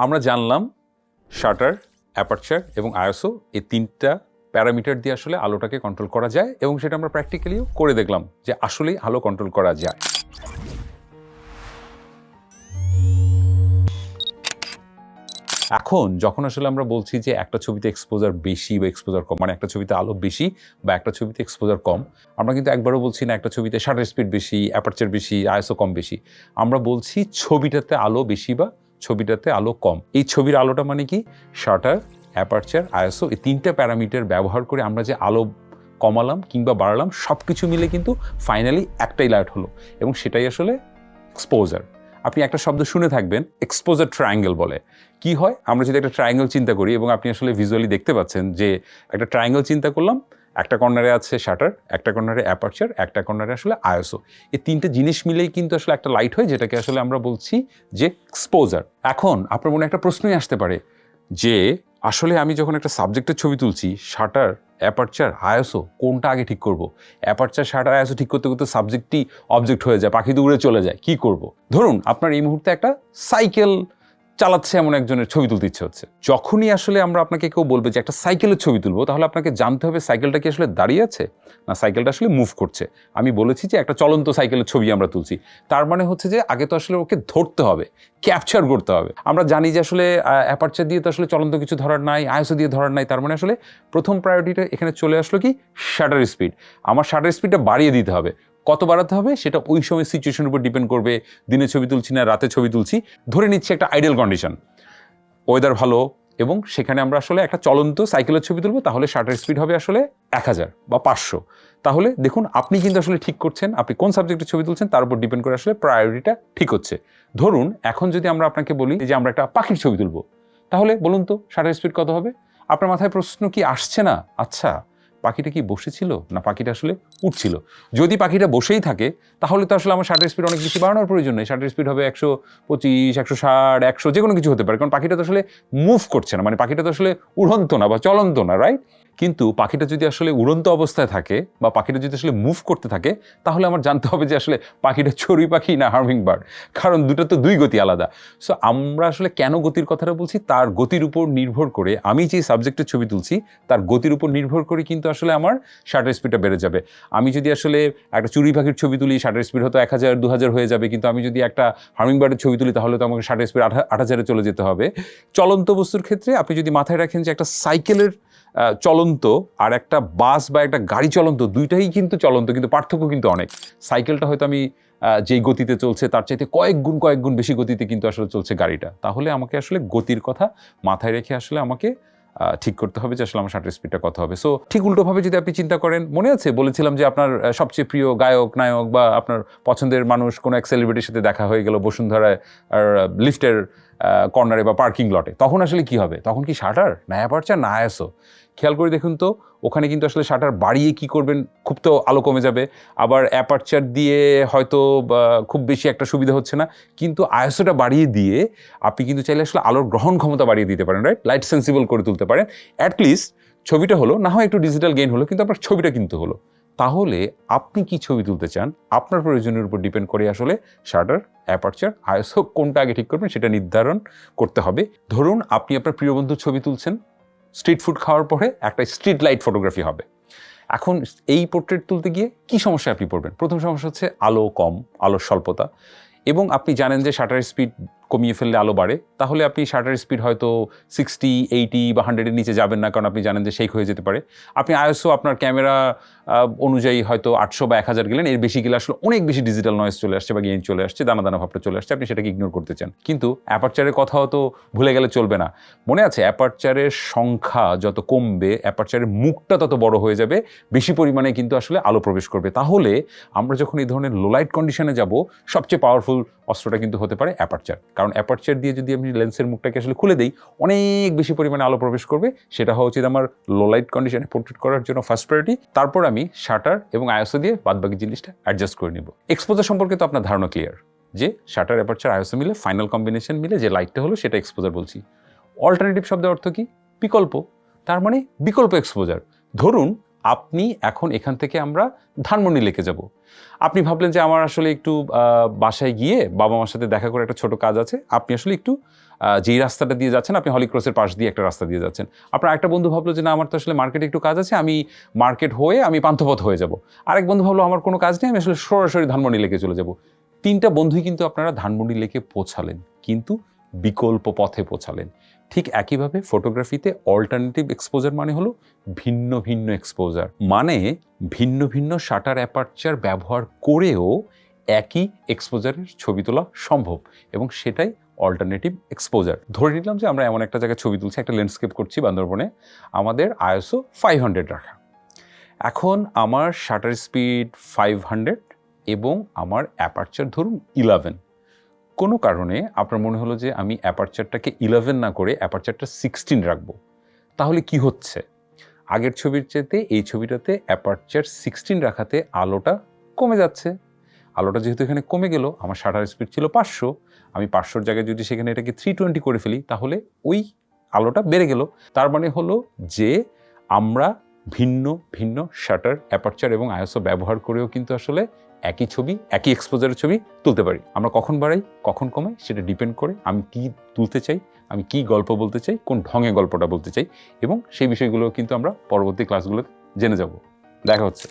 আমরা জানলাম shutter, aperture এবং আইএসও এই তিনটা প্যারামিটার দিয়ে আসলে আলোটাকে কন্ট্রোল করা যায় এবং সেটা আমরা প্র্যাকটিক্যালিও করে দেখলাম যে আসলেই আলো কন্ট্রোল করা যায়। এখন যখন আসলে আমরা বলছি যে একটা ছবিতে এক্সপোজার বেশি বা এক্সপোজার কম, মানে একটা ছবিতে আলো বেশি বা একটা ছবিতে এক্সপোজার কম, আমরা কিন্তু একবারও বলছি না একটা ছবিতে শাটার স্পিড বেশি, অ্যাপারচার বেশি, আইএসও কম বেশি। আমরা বলছি ছবিটাতে আলো বেশি বা ছবিটাতে আলো কম। এই ছবির আলোটা মানে কি, শাটার, অ্যাপারচার, আইএসও এই তিনটা প্যারামিটার ব্যবহার করে আমরা যে আলো কমালাম কিংবা বাড়ালাম সব কিছু মিলে কিন্তু ফাইনালি একটাই লাইট হলো এবং সেটাই আসলে এক্সপোজার। আপনি একটা শব্দ শুনে থাকবেন, এক্সপোজার ট্রায়াঙ্গেল বলে। কি হয়, আমরা যদি একটা ট্রায়াঙ্গেল চিন্তা করি এবং আপনি আসলে ভিজুয়ালি দেখতে পাচ্ছেন যে একটা ট্রায়াঙ্গেল চিন্তা করলাম, একটা কর্নারে আছে শাটার, একটা কর্নারে অ্যাপারচার, একটা কর্নারে আসলে আইএসও। এই তিনটে জিনিস মিলেই কিন্তু আসলে একটা লাইট হয়, যেটাকে আসলে আমরা বলছি যে এক্সপোজার। এখন আপনার মনে একটা প্রশ্নই আসতে পারে যে আসলে আমি যখন একটা সাবজেক্টের ছবি তুলছি, শাটার, অ্যাপারচার, আইএসও কোনটা আগে ঠিক করব? অ্যাপারচার, শাটার, আইএসও ঠিক করতে করতে সাবজেক্টই অবজেক্ট হয়ে যায়, পাখি দৌড়ে চলে যায়, কি করব? ধরুন আপনার এই মুহূর্তে একটা সাইকেল চালাচ্ছে এমন একজনের ছবি তুলতে ইচ্ছে হচ্ছে। যখনই আসলে আমরা আপনাকে কেউ বলবে যে একটা সাইকেলের ছবি তুলবো, তাহলে আপনাকে জানতে হবে সাইকেলটা কি আসলে দাঁড়িয়ে আছে না সাইকেলটা আসলে মুভ করছে। আমি বলেছি যে একটা চলন্ত সাইকেলের ছবি আমরা তুলছি, তার মানে হচ্ছে যে আগে তো আসলে ওকে ধরতে হবে, ক্যাপচার করতে হবে। আমরা জানি যে আসলে অ্যাপারচার দিয়ে তো আসলে চলন্ত কিছু ধরার নাই, আইএসও দিয়ে ধরার নাই, তার মানে আসলে প্রথম প্রায়োরিটিটা এখানে চলে আসলো কি, শাটার স্পিড। আমার শাটার স্পিডটা বাড়িয়ে দিতে হবে। কত বাড়াতে হবে সেটা ওই সময় সিচুয়েশনের উপর ডিপেন্ড করবে, দিনে ছবি তুলছি না রাতে ছবি তুলছি। ধরে নিচ্ছি একটা আইডিয়াল কন্ডিশন, ওয়েদার ভালো এবং সেখানে আমরা আসলে একটা চলন্ত সাইকেলের ছবি তুলবো, তাহলে শাটার স্পিড হবে আসলে 1000 বা 500। তাহলে দেখুন আপনি কিন্তু আসলে ঠিক করছেন, আপনি কোন সাবজেক্টের ছবি তুলছেন তার উপর ডিপেন্ড করে আসলে প্রায়োরিটিটা ঠিক হচ্ছে। ধরুন এখন যদি আমরা আপনাকে বলি যে আমরা একটা পাখির ছবি তুলবো, তাহলে বলুন তো শাটার স্পিড কত হবে? আপনার মাথায় প্রশ্ন কি আসছে না, আচ্ছা পাখিটা কি বসেছিল না পাখিটা আসলে উঠছিল? যদি পাখিটা বসেই থাকে তাহলে তো আসলে আমার শাটার স্পিড অনেক বেশি বাড়ানোর প্রয়োজন নেই, শাটার স্পিড হবে 125, 160, 100, যে কোনো কিছু হতে পারে, কারণ পাখিটা তো আসলে মুভ করছে না, মানে পাখিটা তো আসলে উড়ন্ত না বা চলন্ত না, রাইট? কিন্তু পাখিটা যদি আসলে উড়ন্ত অবস্থায় থাকে বা পাখিটা যদি আসলে মুভ করতে থাকে, তাহলে আমার জানতে হবে যে আসলে পাখিটা চড়ুই পাখি না হার্মিং বার্ড, কারণ দুটো তো দুই গতি আলাদা। সো আমরা আসলে কেন গতির কথাটা বলছি, তার গতির উপর নির্ভর করে আমি যে সাবজেক্টের ছবি তুলছি তার গতির উপর নির্ভর করে কিন্তু আসলে আমার শাটার স্পিডটা বেড়ে যাবে। আমি যদি আসলে একটা চড়ুই পাখির ছবি তুলি, শাটার স্পিড হয়তো 1000, 2000 হয়ে যাবে, কিন্তু আমি যদি একটা হার্মিং বার্ডের ছবি তুলি তাহলে তো আমাকে শাটার স্পিড 8000-এ চলে যেতে হবে। চলন্ত বস্তুর ক্ষেত্রে আপনি যদি মাথায় রাখেন যে একটা সাইকেলের চলন্ত আর একটা বাস বা একটা গাড়ি চলন্ত, দুইটাই কিন্তু চলন্ত, কিন্তু পার্থক্য কিন্তু অনেক। সাইকেলটা হয়তো আমি যেই গতিতে চলছে তার চাইতে কয়েক গুণ বেশি গতিতে কিন্তু আসলে চলছে গাড়িটা। তাহলে আমাকে আসলে গতির কথা মাথায় রেখে আসলে আমাকে ঠিক করতে হবে যে আসলে আমার শাটার স্পিডটা কত হবে। সো ঠিক উল্টোভাবে যদি আপনি চিন্তা করেন, মনে আছে বলেছিলাম যে আপনার সবচেয়ে প্রিয় গায়ক, নায়ক বা আপনার পছন্দের মানুষ কোনো এক সেলিব্রিটির সাথে দেখা হয়ে গেল বসুন্ধরায় আর লিফটের কর্নারে বা পার্কিং লটে, তখন আসলে কি হবে? তখন কি শাটার না অ্যাপারচার না আইএসও? খেয়াল করে দেখুন তো, ওখানে কিন্তু আসলে শাটার বাড়িয়ে কি করবেন, খুব তো আলো কমে যাবে। আবার অ্যাপারচার দিয়ে হয়তো খুব বেশি একটা সুবিধা হচ্ছে না, কিন্তু আইএসওটা বাড়িয়ে দিয়ে আপনি কিন্তু চাইলে আসলে আলোর গ্রহণ ক্ষমতা বাড়িয়ে দিতে পারেন, রাইট? লাইট সেন্সিবল করে তুলতে পারেন। অ্যাটলিস্ট ছবিটা হলো, না হয় একটু ডিজিটাল গেইন হলো, কিন্তু আপনার ছবিটা কিন্তু হলো। তাহলে আপনি কি ছবি তুলতে চান, আপনার প্রয়োজনের উপর ডিপেন্ড করে আসলে শাটার, অ্যাপারচার, আইএসও কোনটা আগে ঠিক করবেন সেটা নির্ধারণ করতে হবে। ধরুন আপনি আপনার প্রিয় বন্ধুর ছবি তুলছেন, স্ট্রিট ফুড খাওয়ার পরে একটা স্ট্রিট লাইট ফটোগ্রাফি হবে। এখন এই পোর্ট্রেট তুলতে গিয়ে কি সমস্যায় আপনি পড়বেন? প্রথম সমস্যা হচ্ছে আলো কম, আলোর স্বল্পতা, এবং আপনি জানেন যে শাটার স্পিড কমিয়ে ফেললে আলো বাড়ে, তাহলে আপনি শাটার স্পিড হয়তো 60, 80 বা 100-এর নিচে যাবেন না, কারণ আপনি জানেন যে শেক হয়ে যেতে পারে। আপনি আইএসও আপনার ক্যামেরা অনুযায়ী হয়তো 800 বা 1000 গেলেন, এর বেশি গেলে আসলে অনেক বেশি ডিজিটাল নয়েজ চলে আসছে বা গেইন চলে আসছে, দানা দানা ভাবটা চলে আসছে, আপনি সেটাকে ইগনোর করতে চান। কিন্তু অ্যাপারচারের কথাও তো ভুলে গেলে চলবে না। মনে আছে, অ্যাপারচারের সংখ্যা যত কমবে অ্যাপারচারের মুখটা তত বড় হয়ে যাবে, বেশি পরিমাণে কিন্তু আসলে আলো প্রবেশ করবে। তাহলে আমরা যখন এই ধরনের লো লাইট কন্ডিশনে যাব, সবচেয়ে পাওয়ারফুল অস্ত্রটা কিন্তু হতে পারে অ্যাপারচার, কারণ অ্যাপারচার দিয়ে যদি আমি লেন্সের মুখটাকে আসলে খুলে দিই, অনেক বেশি পরিমাণে আলো প্রবেশ করবে। সেটা হওয়া উচিত আমার লো লাইট কন্ডিশনে পোর্ট্রেট করার জন্য ফার্স্ট প্রায়োরিটি। তারপর আমি শাটার এবং আইএসও দিয়ে বাদবাকি জিনিসটা অ্যাডজাস্ট করে নিব। এক্সপোজার সম্পর্কে তো আপনার ধারণা ক্লিয়ার, যে শাটার, অ্যাপারচার, আইএসও মিলে ফাইনাল কম্বিনেশন মিলে যে লাইটটা হলো সেটা এক্সপোজার বলছি। অল্টারনেটিভ শব্দের অর্থ কি? বিকল্প। তার মানে বিকল্প এক্সপোজার। ধরুন আপনি এখন এখান থেকে আমরা ধানমন্ডি লেকে যাব, আপনি ভাবলেন যে আমার আসলে একটু বাসায় গিয়ে বাবা মার সাথে দেখা করে একটা ছোট কাজ আছে, আপনি আসলে একটু যেই রাস্তাটা দিয়ে যাচ্ছেন, আপনি হলিক্রসের পাশ দিয়ে একটা রাস্তা দিয়ে যাচ্ছেন, আপনার একটা বন্ধু ভাবলো যে না আমার তো আসলে মার্কেটে একটু কাজ আছে, আমি মার্কেট হয়ে আমি পান্থপথ হয়ে যাব। আরেক বন্ধু ভাবলো আমার কোনো কাজ নেই, আমি আসলে সরাসরি ধানমন্ডি লেকে চলে যাব। তিনটা বন্ধুই কিন্তু আপনারা ধানমন্ডি লেকে পৌঁছালেন, কিন্তু বিকল্প পথে পৌঁছালেন। ঠিক একইভাবে ফটোগ্রাফিতে অল্টারনেটিভ এক্সপোজার মানে হলো ভিন্ন ভিন্ন এক্সপোজার, মানে ভিন্ন ভিন্ন শাটার অ্যাপারচার ব্যবহার করেও একই এক্সপোজারের ছবি তোলা সম্ভব, এবং সেটাই অল্টারনেটিভ এক্সপোজার। ধরে নিলাম যে আমরা এমন একটা জায়গায় ছবি তুলছি, একটা ল্যান্ডস্কেপ করছি বান্দরবনে, আমাদের ISO 500 রাখা। এখন আমার শাটার স্পিড 500 এবং আমার অ্যাপারচার ধরুন 11। কোনো কারণে আপনার মনে হলো যে আমি অ্যাপারচারটাকে 11 না করে অ্যাপারচারটা 16 রাখবো, তাহলে কি হচ্ছে? আগের ছবির চেয়ে এই ছবিটাতে অ্যাপারচার 16 রাখাতে আলোটা কমে যাচ্ছে। আলোটা যেহেতু এখানে কমে গেল, আমার শাটার স্পিড ছিল 500, আমি 500-র জায়গায় যদি সেখানে এটাকে 320 করে ফেলি, তাহলে ওই আলোটা বেড়ে গেল। তার মানে হলো যে আমরা ভিন্ন ভিন্ন শাটার অ্যাপারচার এবং ISO ব্যবহার করেও কিন্তু আসলে একই ছবি, একই এক্সপোজারের ছবি তুলতে পারি। আমরা কখন বাড়াই কখন কমাই সেটা ডিপেন্ড করে আমি কি তুলতে চাই, আমি কি গল্প বলতে চাই, কোন ঢঙে গল্পটা বলতে চাই, এবং সেই বিষয়গুলো কিন্তু আমরা পরবর্তী ক্লাসগুলোতে জেনে যাব। দেখা হচ্ছে।